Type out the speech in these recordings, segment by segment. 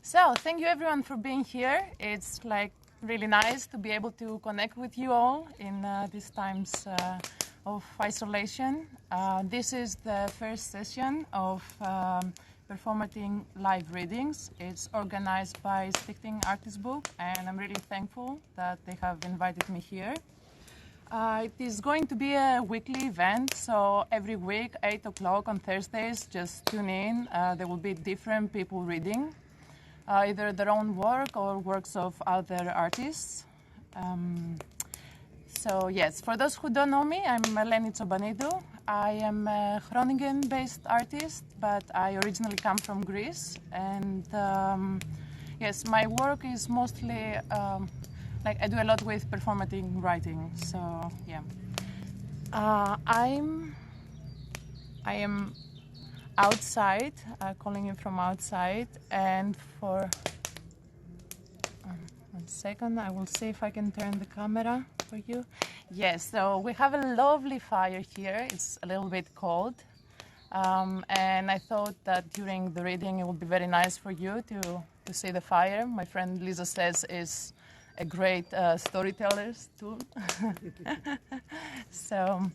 So, thank you everyone for being here. It's like really nice to be able to connect with you all in these times of isolation. This is the first session of Performative live readings. It's organized by Stichting Artist Book, and I'm really thankful that they have invited me here. It is going to be a weekly event, so every week, 8 o'clock on Thursdays, just tune in. There will be different people reading, either their own work or works of other artists. So yes, for those who don't know me, I'm Eleni Tsompanidou. I am a Groningen-based artist, but I originally come from Greece. And yes, my work is mostly, like I do a lot with performative writing, so yeah. I am outside, calling you from outside, and for 1 second, I will see if I can turn the camera for you. Yes, so we have a lovely fire here. It's a little bit cold, and I thought that during the reading it would be very nice for you to see the fire. My friend Lisa says is a great storyteller too. So,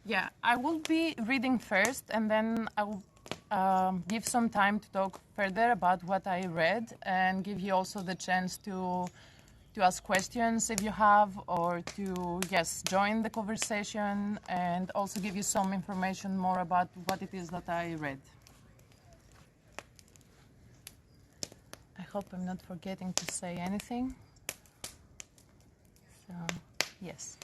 yeah, I will be reading first, and then I will give some time to talk further about what I read, and give you also the chance to ask questions if you have, or to, yes, join the conversation, and also give you some information more about what it is that I read. I hope I'm not forgetting to say anything. So, yes.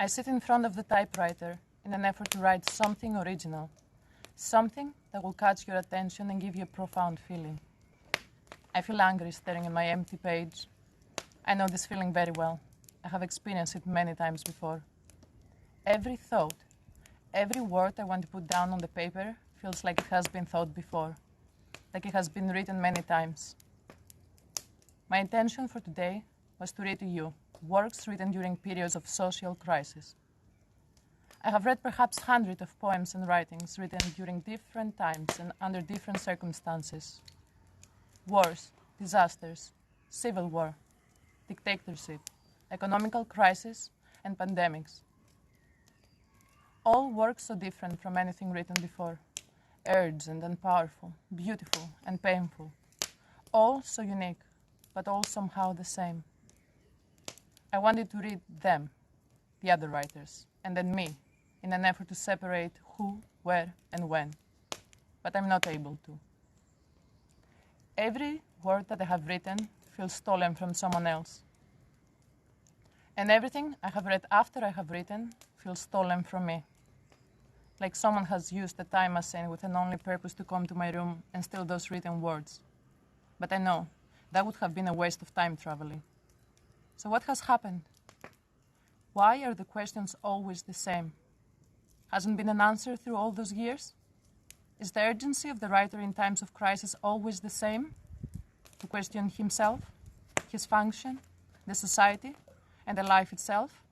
I sit in front of the typewriter in an effort to write something original, something that will catch your attention and give you a profound feeling. I feel angry staring at my empty page. I know this feeling very well. I have experienced it many times before. Every thought, every word I want to put down on the paper feels like it has been thought before, like it has been written many times. My intention for today was to read to you works written during periods of social crisis. I have read perhaps hundreds of poems and writings written during different times and under different circumstances. Wars, disasters, civil war, dictatorship, economical crisis, and pandemics. All works so different from anything written before, urgent and powerful, beautiful and painful. All so unique, but all somehow the same. I wanted to read them, the other writers, and then me, in an effort to separate who, where, and when. But I'm not able to. Every word that I have written feels stolen from someone else. And everything I have read after I have written feels stolen from me. Like someone has used a time machine with an only purpose to come to my room and steal those written words. But I know that would have been a waste of time traveling. So what has happened? Why are the questions always the same? Hasn't been an answer through all those years? Is the urgency of the writer in times of crisis always the same? To question himself, his function, the society, and the life itself?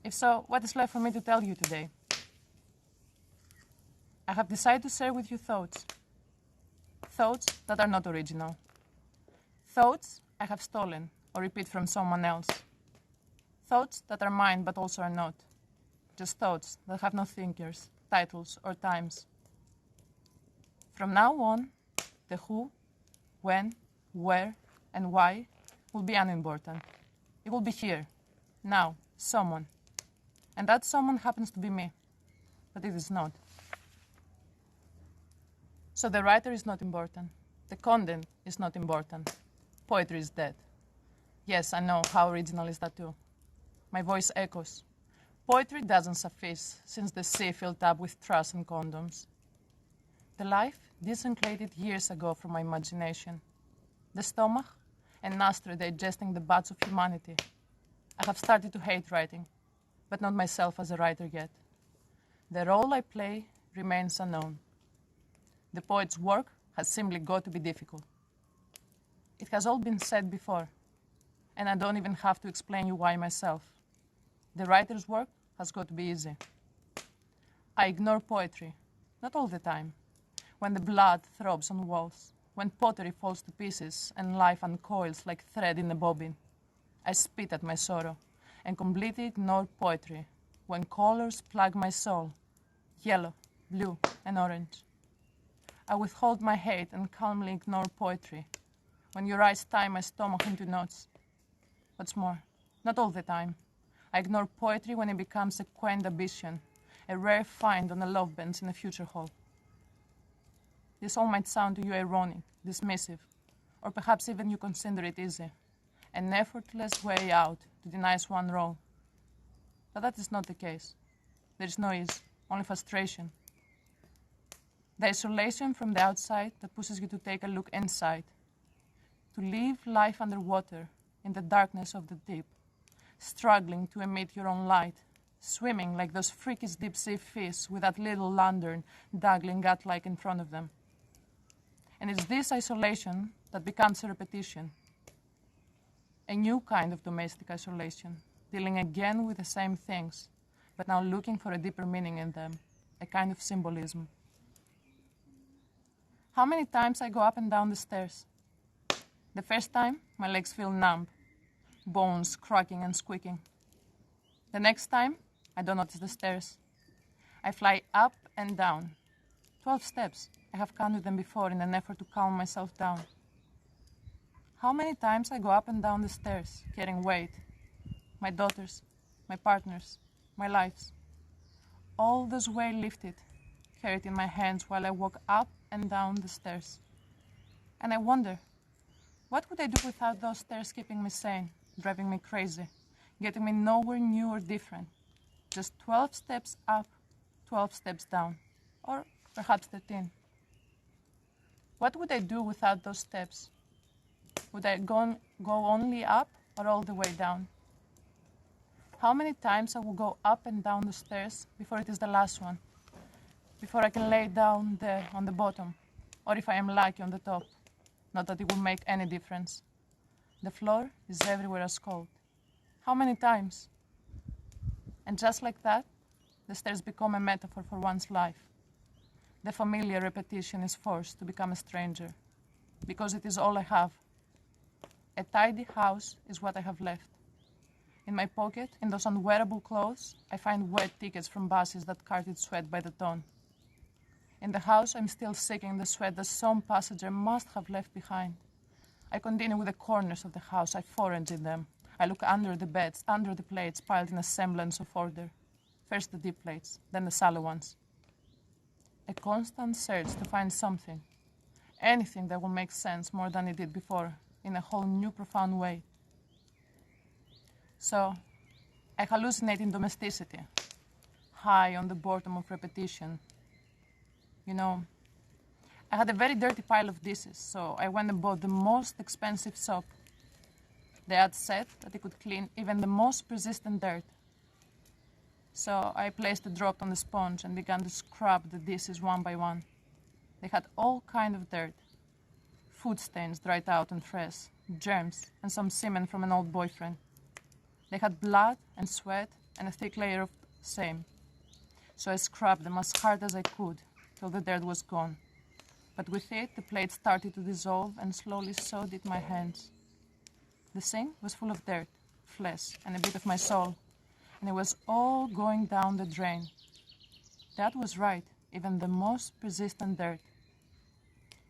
If so, what is left for me to tell you today? I have decided to share with you thoughts. Thoughts that are not original. Thoughts I have stolen or repeat from someone else. Thoughts that are mine but also are not. Just thoughts that have no thinkers, titles, or times. From now on, the who, when, where, and why will be unimportant. It will be here, now, someone. And that someone happens to be me, but it is not. So the writer is not important. The content is not important. Poetry is dead. Yes, I know, how original is that too? My voice echoes. Poetry doesn't suffice, since the sea filled up with trash and condoms. The life disenclated years ago from my imagination. The stomach and nostril digesting the butts of humanity. I have started to hate writing, but not myself as a writer yet. The role I play remains unknown. The poet's work has simply got to be difficult. It has all been said before, and I don't even have to explain you why myself. The writer's work has got to be easy. I ignore poetry, not all the time. When the blood throbs on walls, when pottery falls to pieces and life uncoils like thread in a bobbin, I spit at my sorrow and completely ignore poetry when colors plug my soul, yellow, blue, and orange. I withhold my hate and calmly ignore poetry when your eyes tie my stomach into knots. What's more, not all the time. I ignore poetry when it becomes a quaint ambition, a rare find on a love bench in a future hall. This all might sound to you ironic, dismissive, or perhaps even you consider it easy, an effortless way out to deny us one role. But that is not the case. There is no ease, only frustration. The isolation from the outside that pushes you to take a look inside, to live life underwater in the darkness of the deep, struggling to emit your own light, swimming like those freakish deep-sea fish with that little lantern dangling gut-like in front of them. And it's this isolation that becomes a repetition, a new kind of domestic isolation, dealing again with the same things, but now looking for a deeper meaning in them, a kind of symbolism. How many times I go up and down the stairs? The first time, my legs feel numb, bones cracking and squeaking. The next time, I don't notice the stairs. I fly up and down. 12 steps. I have counted them before in an effort to calm myself down. How many times I go up and down the stairs, carrying weight, my daughters, my partners, my lives. All those weight lifted, carried in my hands while I walk up and down the stairs. And I wonder, what would I do without those stairs keeping me sane, driving me crazy, getting me nowhere new or different? Just 12 steps up, 12 steps down, or perhaps 13. What would I do without those steps? Would I go only up or all the way down? How many times I will go up and down the stairs before it is the last one? Before I can lay down there on the bottom, or if I am lucky on the top? Not that it will make any difference. The floor is everywhere as cold. How many times? And just like that, the stairs become a metaphor for one's life. The familiar repetition is forced to become a stranger, because it is all I have. A tidy house is what I have left. In my pocket, in those unwearable clothes, I find wet tickets from buses that carted sweat by the ton. In the house, I'm still seeking the sweat that some passenger must have left behind. I continue with the corners of the house. I forage in them. I look under the beds, under the plates piled in a semblance of order. First the deep plates, then the shallow ones. A constant search to find something, anything that will make sense more than it did before, in a whole new profound way. So, I hallucinate in domesticity, high on the boredom of repetition. You know, I had a very dirty pile of dishes, so I went and bought the most expensive soap. The ad said that it could clean even the most persistent dirt. So I placed a drop on the sponge and began to scrub the dishes one by one. They had all kinds of dirt. Food stains dried out and fresh, germs, and some semen from an old boyfriend. They had blood and sweat and a thick layer of same. So I scrubbed them as hard as I could till the dirt was gone. But with it, the plate started to dissolve, and slowly so did my hands. The sink was full of dirt, flesh, and a bit of my soul, and it was all going down the drain. That was right, even the most persistent dirt.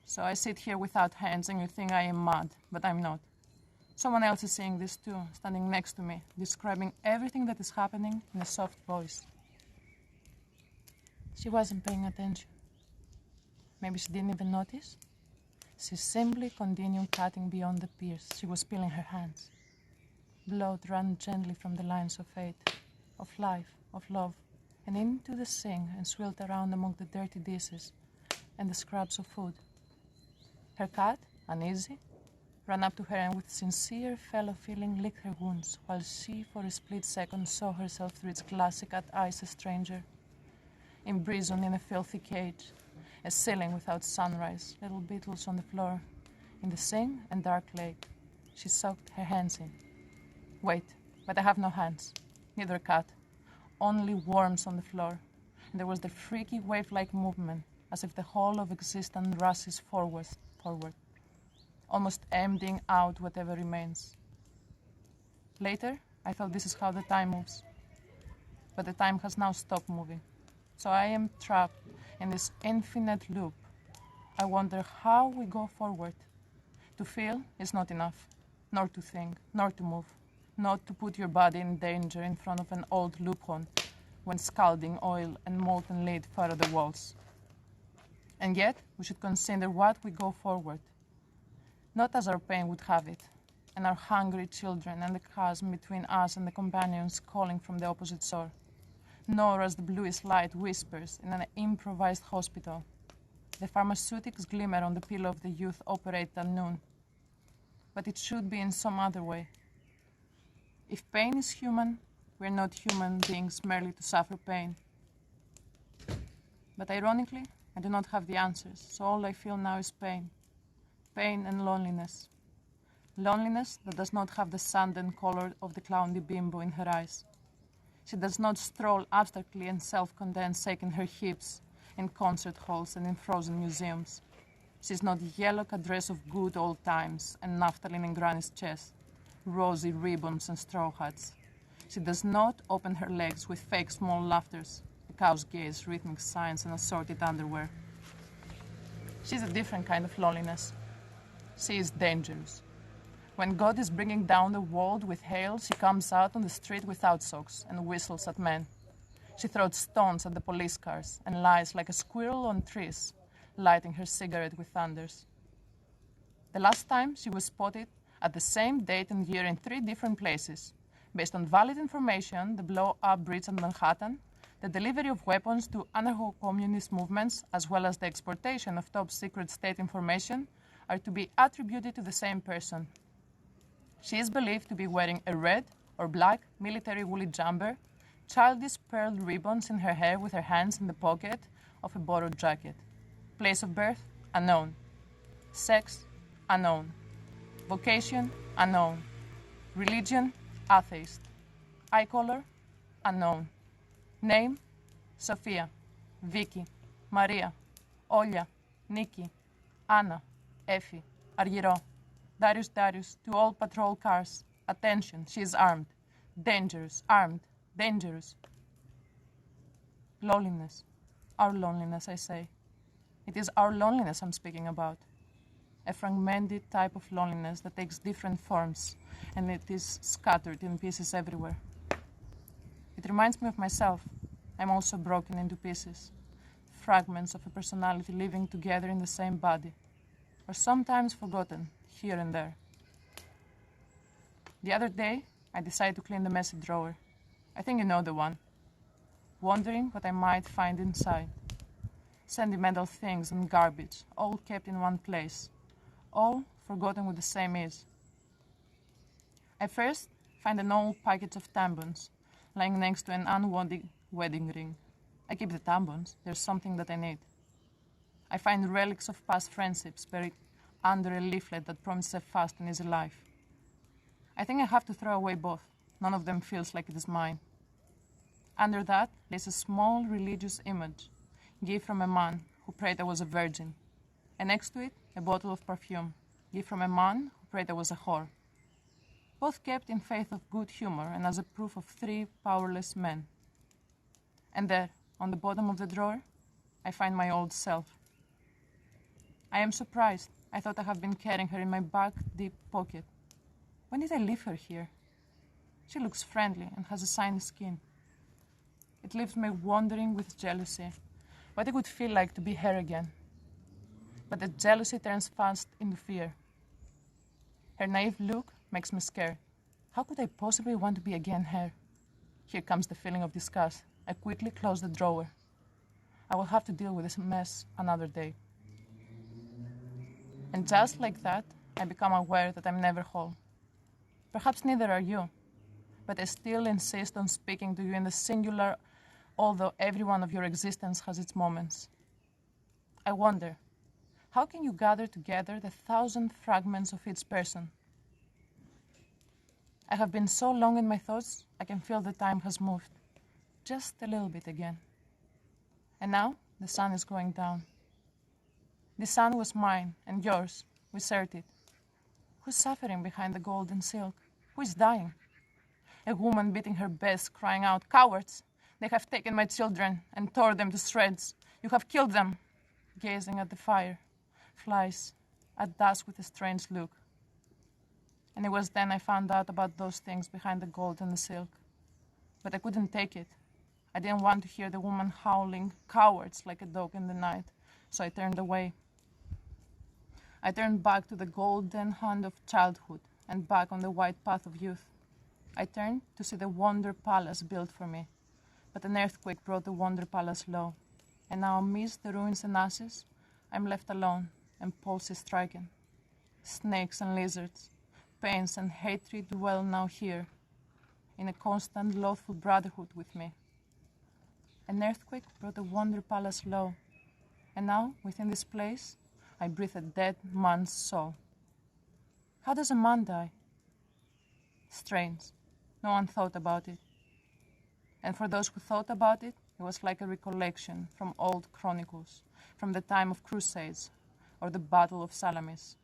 So I sit here without hands, and you think I am mad, but I'm not. Someone else is saying this too, standing next to me, describing everything that is happening in a soft voice. She wasn't paying attention. Maybe she didn't even notice. She simply continued cutting beyond the pierce. She was peeling her hands. Blood ran gently from the lines of fate, of life, of love, and into the sink and swirled around among the dirty dishes and the scraps of food. Her cat, uneasy, ran up to her and with sincere fellow feeling licked her wounds, while she for a split second saw herself through its glassy cat eyes a stranger, imprisoned in a filthy cage, A ceiling without sunrise, little beetles on the floor. In the sing and dark lake, she soaked her hands in. Wait, but I have no hands, neither a cat, only worms on the floor. And there was the freaky wave-like movement, as if the whole of existence rushes forward, almost emptying out whatever remains. Later, I thought this is how the time moves. But the time has now stopped moving. So I am trapped in this infinite loop. I wonder how we go forward. To feel is not enough, nor to think, nor to move, not to put your body in danger in front of an old loophole when scalding oil and molten lead furrow the walls. And yet, we should consider what we go forward, not as our pain would have it, and our hungry children and the chasm between us and the companions calling from the opposite shore, nor as the bluish light whispers in an improvised hospital. The pharmaceutics glimmer on the pillow of the youth operate at noon. But it should be in some other way. If pain is human, we're not human beings merely to suffer pain. But ironically, I do not have the answers, so all I feel now is pain. Pain and loneliness. Loneliness that does not have the sudden color of the clowny bimbo in her eyes. She does not stroll abstractly and self-content, shaking her hips in concert halls and in frozen museums. She is not yellow cadress of good old times and naphthalene in granny's chest, rosy ribbons and straw hats. She does not open her legs with fake small laughters, a cow's gaze, rhythmic signs, and assorted underwear. She is a different kind of loneliness. She is dangerous. When God is bringing down the world with hail, she comes out on the street without socks and whistles at men. She throws stones at the police cars and lies like a squirrel on trees, lighting her cigarette with thunders. The last time she was spotted at the same date and year in 3 different places, based on valid information, the blow-up bridge in Manhattan, the delivery of weapons to anarcho-communist movements, as well as the exportation of top-secret state information, are to be attributed to the same person. She is believed to be wearing a red or black military woolly jumper, childish pearl ribbons in her hair with her hands in the pocket of a borrowed jacket. Place of birth, unknown. Sex, unknown. Vocation, unknown. Religion, atheist. Eye color, unknown. Name, Sophia, Vicky, Maria, Olya, Nikki, Anna, Effie, Argyro. Darius, to all patrol cars. Attention, she is armed. Dangerous, armed, dangerous. Loneliness. Our loneliness, I say. It is our loneliness I'm speaking about. A fragmented type of loneliness that takes different forms, and it is scattered in pieces everywhere. It reminds me of myself. I'm also broken into pieces. Fragments of a personality living together in the same body, or sometimes forgotten, here and there. The other day, I decided to clean the messy drawer. I think you know the one. Wondering what I might find inside. Sentimental things and garbage, all kept in one place, all forgotten with the same ease. I first find an old package of tampons lying next to an unwanted wedding ring. I keep the tampons, there's something that I need. I find relics of past friendships buried under a leaflet that promises a fast and easy life. I think I have to throw away both. None of them feels like it is mine. Under that, there's a small religious image, gift from a man who prayed I was a virgin, and next to it, a bottle of perfume, gift from a man who prayed I was a whore. Both kept in faith of good humor and as a proof of 3 powerless men. And there, on the bottom of the drawer, I find my old self. I am surprised. I thought I have been carrying her in my back deep pocket. When did I leave her here? She looks friendly and has a shiny skin. It leaves me wondering with jealousy what it would feel like to be her again. But the jealousy turns fast into fear. Her naive look makes me scared. How could I possibly want to be again her? Here comes the feeling of disgust. I quickly close the drawer. I will have to deal with this mess another day. And just like that, I become aware that I'm never whole. Perhaps neither are you, but I still insist on speaking to you in the singular, although every one of your existence has its moments. I wonder, how can you gather together the 1,000 fragments of each person? I have been so long in my thoughts, I can feel the time has moved, just a little bit again. And now, the sun is going down. The sun was mine and yours, we shared it. Who's suffering behind the golden silk? Who is dying? A woman beating her breast, crying out, "Cowards! They have taken my children and tore them to shreds. You have killed them!" Gazing at the fire, flies, at us with a strange look. And it was then I found out about those things behind the gold and the silk. But I couldn't take it. I didn't want to hear the woman howling, "Cowards," like a dog in the night, so I turned away. I turned back to the golden hand of childhood and back on the white path of youth. I turned to see the wonder palace built for me, but an earthquake brought the wonder palace low, and now amidst the ruins and ashes, I'm left alone, and pulse is striking. Snakes and lizards, pains and hatred dwell now here, in a constant loathful brotherhood with me. An earthquake brought the wonder palace low, and now, within this place, I breathe a dead man's soul. How does a man die? Strange. No one thought about it. And for those who thought about it, it was like a recollection from old chronicles, from the time of crusades, or the Battle of Salamis.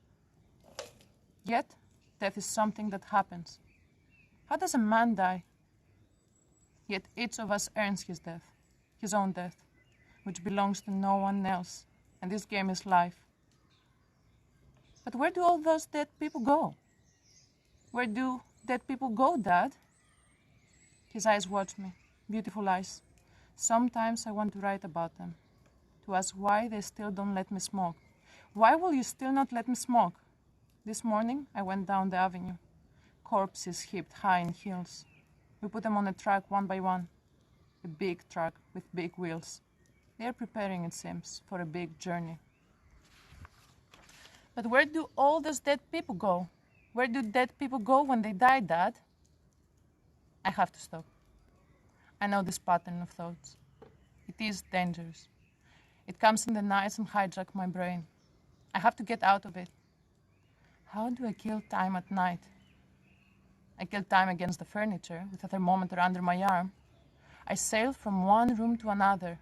Yet, death is something that happens. How does a man die? Yet each of us earns his death, his own death, which belongs to no one else, and this game is life. But where do all those dead people go? Where do dead people go, Dad? His eyes watch me, beautiful eyes. Sometimes I want to write about them, to ask why they still don't let me smoke. Why will you still not let me smoke? This morning I went down the avenue, corpses heaped high in hills. We put them on a truck one by one, a big truck with big wheels. They are preparing, it seems, for a big journey. But where do all those dead people go? Where do dead people go when they die, Dad? I have to stop. I know this pattern of thoughts. It is dangerous. It comes in the nights and hijacks my brain. I have to get out of it. How do I kill time at night? I kill time against the furniture with a thermometer under my arm. I sail from one room to another,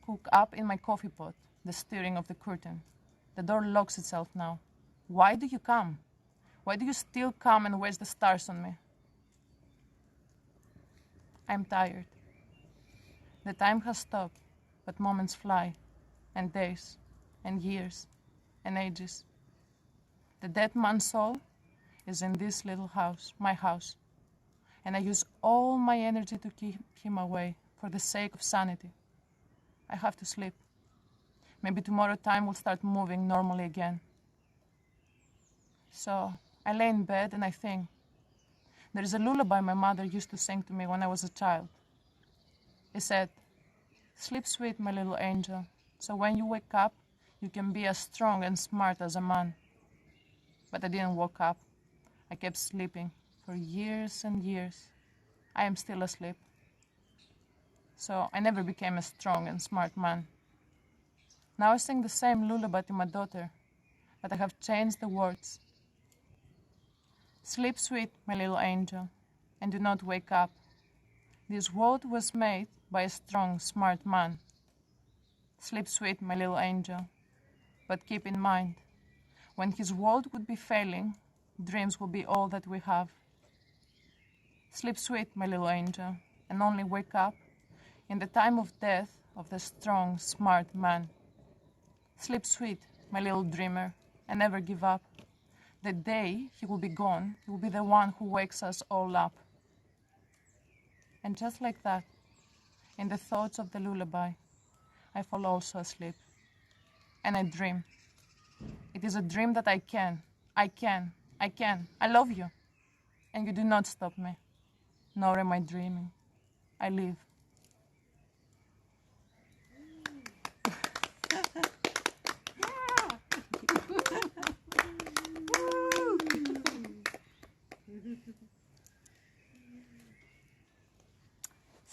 cook up in my coffee pot, the stirring of the curtain. The door locks itself now. Why do you come? Why do you still come and waste the stars on me? I'm tired. The time has stopped, but moments fly, and days, and years, and ages. The dead man's soul is in this little house, my house, and I use all my energy to keep him away for the sake of sanity. I have to sleep. Maybe tomorrow time will start moving normally again. So I lay in bed and I think. There is a lullaby my mother used to sing to me when I was a child. It said, "Sleep sweet, my little angel, so when you wake up, you can be as strong and smart as a man." But I didn't wake up. I kept sleeping for years and years. I am still asleep. So I never became a strong and smart man. Now I sing the same lullaby to my daughter, but I have changed the words. Sleep sweet, my little angel, and do not wake up. This world was made by a strong, smart man. Sleep sweet, my little angel, but keep in mind, when his world would be failing, dreams will be all that we have. Sleep sweet, my little angel, and only wake up in the time of death of the strong, smart man. Sleep sweet, my little dreamer, and never give up. The day he will be gone, he will be the one who wakes us all up. And just like that, in the thoughts of the lullaby, I fall also asleep. And I dream. It is a dream that I can. I love you. And you do not stop me. Nor am I dreaming. I live.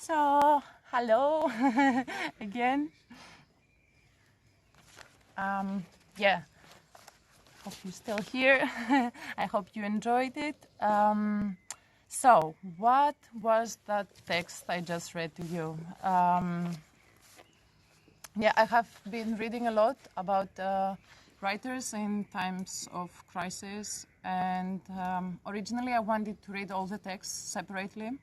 So, hello again. Yeah, hope you're still here. I hope you enjoyed it. So, what was that text I just read to you? Yeah, I have been reading a lot about writers in times of crisis, and originally I wanted to read all the texts separately,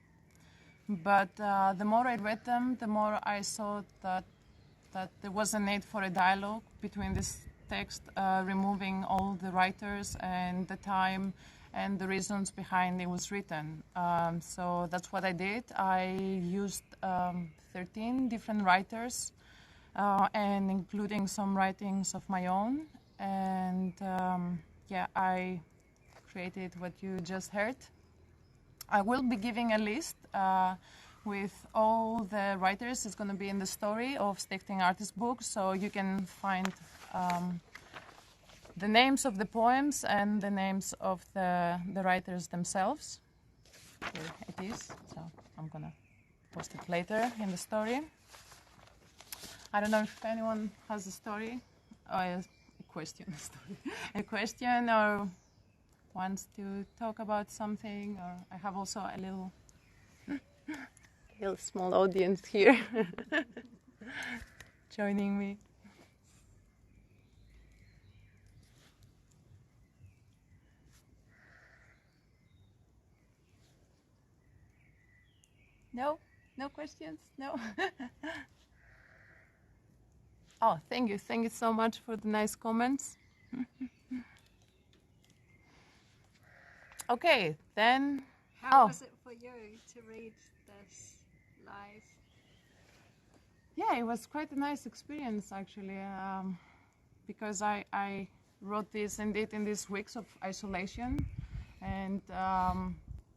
but the more I read them, the more I saw that there was a need for a dialogue between this text, removing all the writers and the time and the reasons behind it was written. So that's what I did. I used 13 different writers, and including some writings of my own. And yeah, I created what you just heard. I will be giving a list with all the writers. It's going to be in the story of Stichting Artist Book, so you can find the names of the poems and the names of the writers themselves. Here it is, so I'm going to post it later in the story. I don't know if anyone has a story, or a question, a question, or wants to talk about something. Or I have also a little small audience here joining me. No? No questions? No? Oh, thank you. Thank you so much for the nice comments. Okay, then. How was it for you to read this live? Yeah, it was quite a nice experience, actually, because I wrote this indeed in these weeks of isolation, and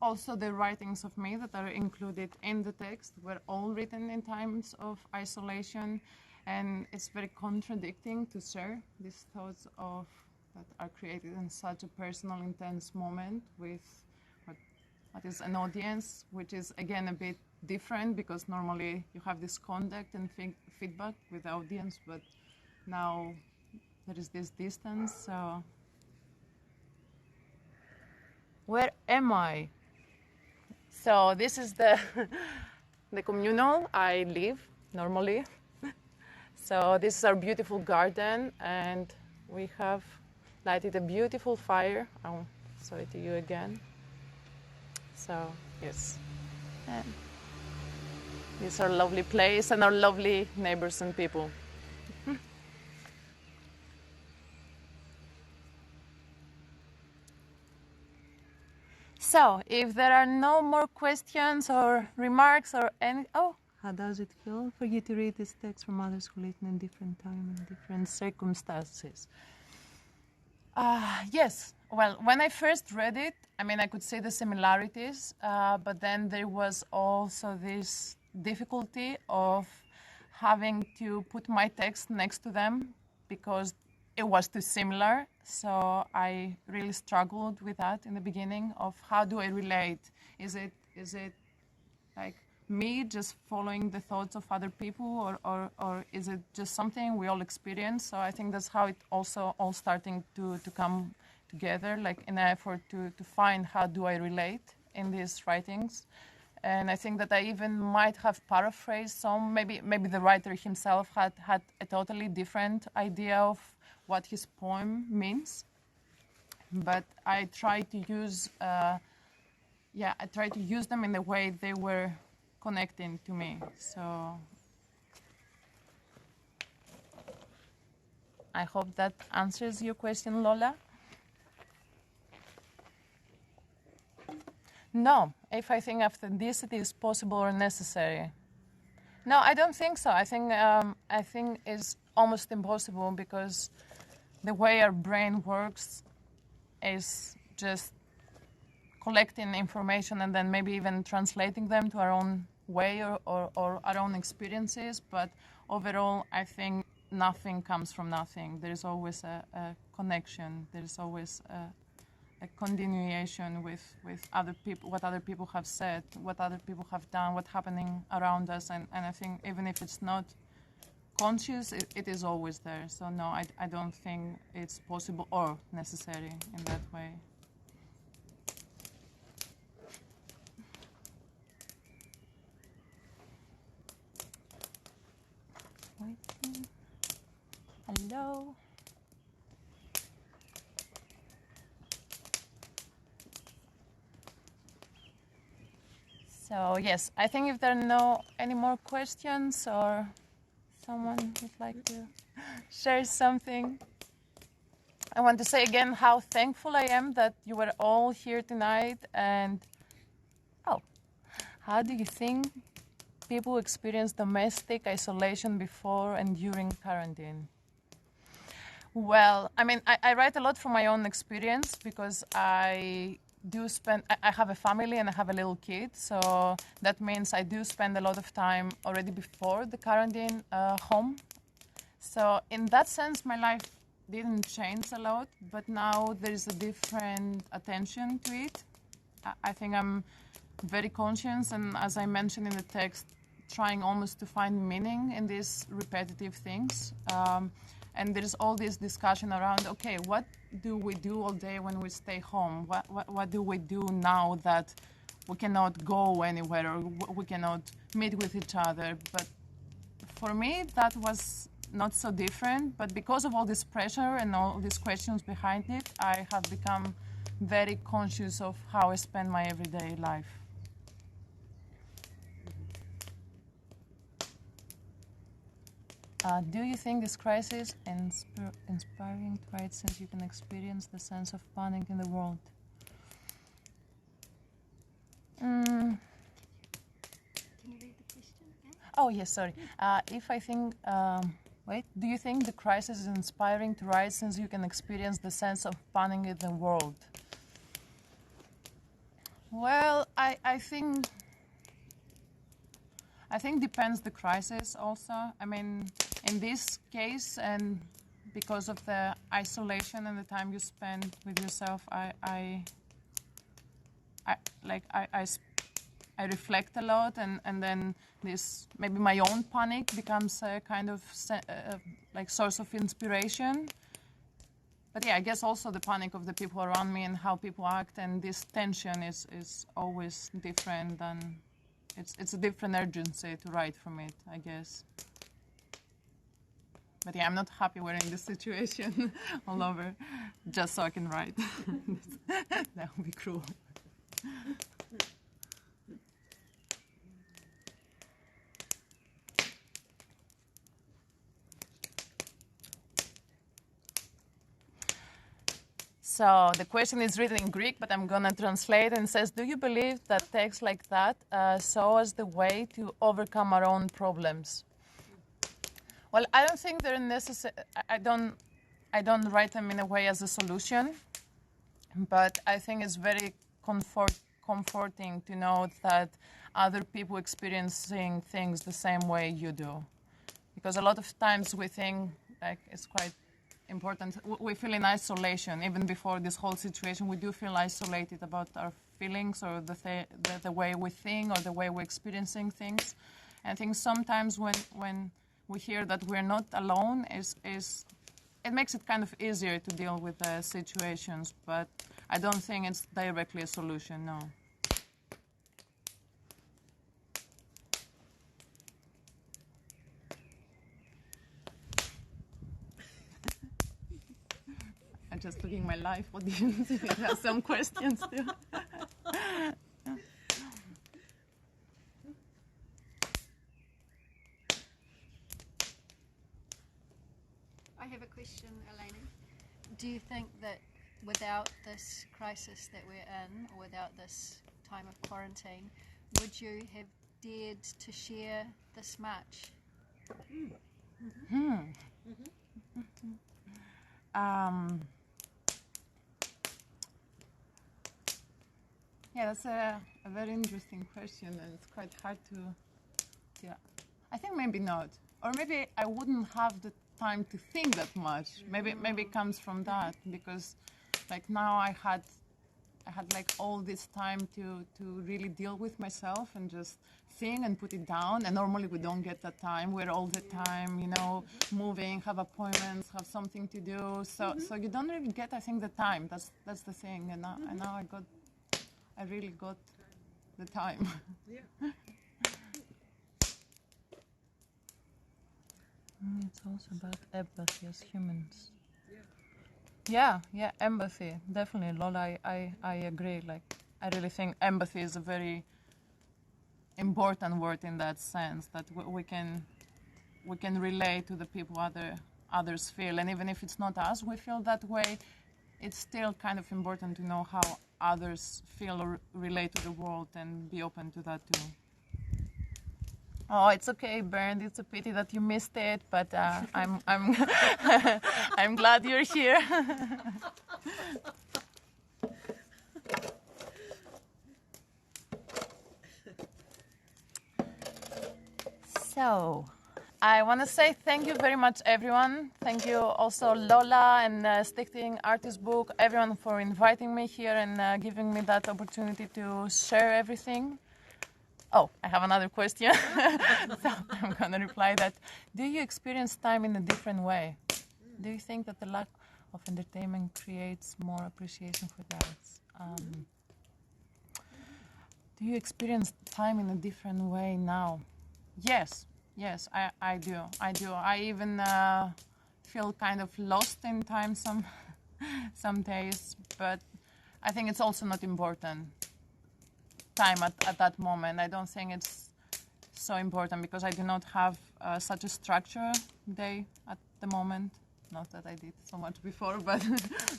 also the writings of me that are included in the text were all written in times of isolation, and it's very contradicting to share these thoughts of that are created in such a personal, intense moment with what is an audience, which is again a bit different because normally you have this contact and feedback with the audience, but now there is this distance. So where am I? So this is the the communal I live normally. So this is our beautiful garden, and we have lighted a beautiful fire. I'll show it to you again. So yes, and this is our lovely place and our lovely neighbors and people. So, if there are no more questions or remarks or any... Oh, how does it feel for you to read this text from others who live in different time and different circumstances? Yes. Well, when I first read it, I mean, I could see the similarities, but then there was also this difficulty of having to put my text next to them because it was too similar. So I really struggled with that in the beginning of how do I relate? Is it like me just following the thoughts of other people, or is it just something we all experience? So I think that's how it also all starting to come together, like in an effort to find how do I relate in these writings. And I think that I even might have paraphrased some, maybe the writer himself had a totally different idea of what his poem means. But I try to use, I try to use them in the way they were connecting to me. So I hope that answers your question, Lola. No, if I think authenticity is possible or necessary. No, I don't think so. I think it's almost impossible because the way our brain works is just collecting information and then maybe even translating them to our own way or our own experiences. But overall, I think nothing comes from nothing. There's always a connection. There's always a continuation with other people, what other people have said, what other people have done, what's happening around us. And I think even if it's not conscious, it is always there. So no, I don't think it's possible or necessary in that way. Waiting. Hello. So yes, I think if there are no any more questions or someone would like to share something, I want to say again how thankful I am that you were all here tonight. And how do you think people experience domestic isolation before and during quarantine? Well, I mean, I write a lot from my own experience because I have a family and I have a little kid, so that means I do spend a lot of time already before the quarantine home. So in that sense, my life didn't change a lot, but now there is a different attention to it. I think I'm very conscious, and as I mentioned in the text, trying almost to find meaning in these repetitive things. And there's all this discussion around, okay, what do we do all day when we stay home? What do we do now that we cannot go anywhere or we cannot meet with each other? But for me, that was not so different. But because of all this pressure and all these questions behind it, I have become very conscious of how I spend my everyday life. Do you think this crisis is inspiring to write since you can experience the sense of panic in the world? Can you read the question again? Oh, yes, sorry. Do you think the crisis is inspiring to write since you can experience the sense of panic in the world? Well, I think depends the crisis also. I mean, in this case, and because of the isolation and the time you spend with yourself, I reflect a lot, and then this maybe my own panic becomes a kind of like source of inspiration. But yeah, I guess also the panic of the people around me and how people act, and this tension is always different, and it's a different urgency to write from it, I guess. But yeah, I'm not happy we're in this situation all over just so I can write. That would be cruel. So the question is written in Greek, but I'm going to translate, and says, do you believe that texts like that show us the way to overcome our own problems? Well, I don't think they're necessary. I don't write them in a way as a solution, but I think it's very comforting to know that other people experiencing things the same way you do. Because a lot of times we think like it's quite important. We feel in isolation. Even before this whole situation, we do feel isolated about our feelings or the way we think or the way we're experiencing things. And I think sometimes when we hear that we're not alone, it makes it kind of easier to deal with the situations. But I don't think it's directly a solution, no. I'm just looking at my live audience if it has some questions too. I have a question, Eleni. Do you think that without this crisis that we're in, or without this time of quarantine, would you have dared to share this much? Yeah, that's a very interesting question, and it's quite hard to. I think maybe not, or maybe I wouldn't have the time to think that much. Maybe it comes from that, because like now I I had like all this time to really deal with myself and just think and put it down. And normally we don't get that time. We're all the time, you know, moving, have appointments, have something to do. So you don't really get, I think, the time. That's the thing. And now I really got the time. Yeah. It's also about empathy as humans. Yeah, empathy, definitely, Lola. I agree. Like, I really think empathy is a very important word in that sense, that we can relate to the people others feel, and even if it's not us, we feel that way. It's still kind of important to know how others feel or relate to the world, and be open to that too. Oh, it's okay, Bernd. It's a pity that you missed it, but I'm I'm glad you're here. So, I want to say thank you very much, everyone. Thank you also, Lola and Stichting Artist Book, everyone for inviting me here and giving me that opportunity to share everything. Oh, I have another question. So I'm going to reply that. Do you experience time in a different way? Do you think that the lack of entertainment creates more appreciation for the arts? Do you experience time in a different way now? Yes, I do. I even feel kind of lost in time some days, but I think it's also not important. Time at that moment. I don't think it's so important because I do not have such a structure day at the moment. Not that I did so much before, but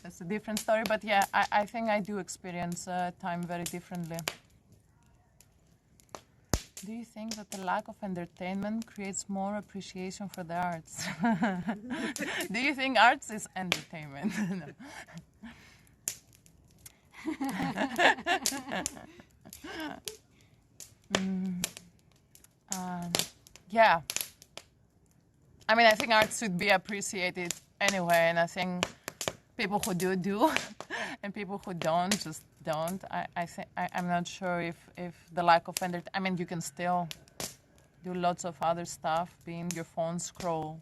that's a different story. But yeah, I think I do experience time very differently. Do you think that the lack of entertainment creates more appreciation for the arts? Do you think arts is entertainment? Yeah. I mean, I think art should be appreciated anyway, and I think people who do, and people who don't just don't. I'm not sure if the lack of entertainment. I mean, you can still do lots of other stuff, be in your phone, scroll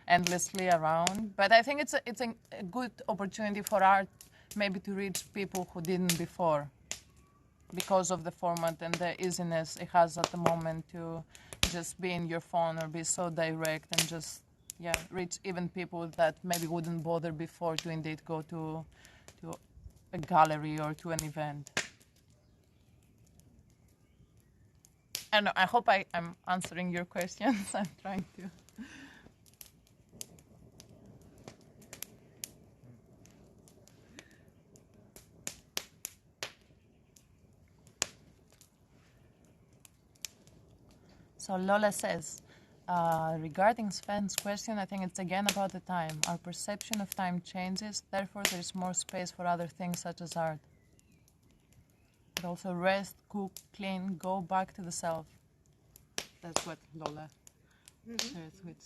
endlessly around. But I think it's a good opportunity for art, maybe to reach people who didn't before, because of the format and the easiness it has at the moment to just be in your phone or be so direct and just reach even people that maybe wouldn't bother before to indeed go to a gallery or to an event. I don't know, I hope I'm answering your questions. I'm trying to. So Lola says, regarding Sven's question, I think it's again about the time. Our perception of time changes, therefore there is more space for other things such as art. But also rest, cook, clean, go back to the self. That's what Lola shares with.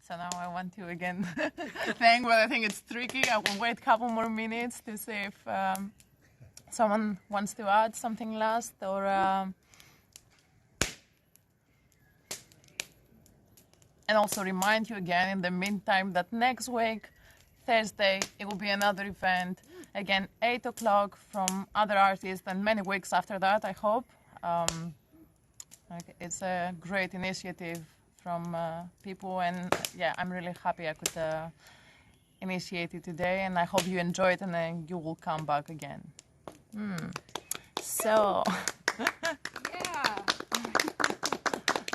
So now I want to again thank, but I think it's tricky. I will wait a couple more minutes to see if someone wants to add something last or... And also remind you again in the meantime that next week, Thursday, it will be another event. Again, 8 o'clock from other artists and many weeks after that, I hope. It's a great initiative from people, and yeah, I'm really happy I could initiate it today, and I hope you enjoy it and then you will come back again. So,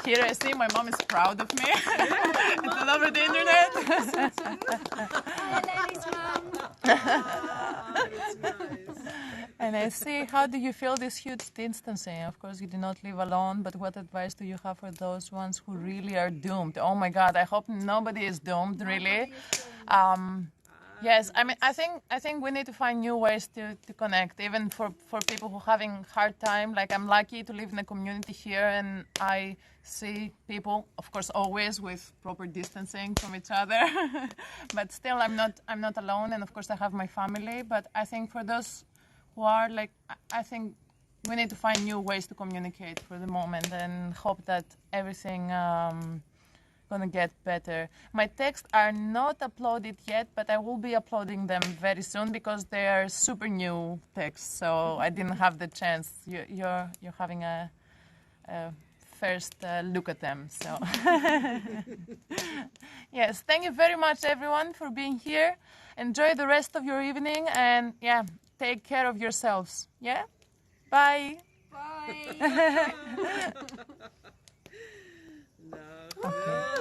here I see my mom is proud of me. It's all over the internet. Hi, Eleni's mum. That's nice. And I see, how do you feel this huge distancing? Of course, you do not live alone, but what advice do you have for those ones who really are doomed? Oh my God, I hope nobody is doomed, really. Yes, I mean, I think we need to find new ways to connect, even for people who are having hard time. Like, I'm lucky to live in a community here, and I see people, of course, always with proper distancing from each other. But still, I'm not alone, and of course, I have my family. But I think for those who are like, I think we need to find new ways to communicate for the moment, and hope that everything. Gonna get better. My texts are not uploaded yet, but I will be uploading them very soon because they are super new texts, so I didn't have the chance. You're having a first look at them, so yes, thank you very much everyone for being here. Enjoy the rest of your evening, and yeah, take care of yourselves. Yeah, bye. Bye. No. Okay.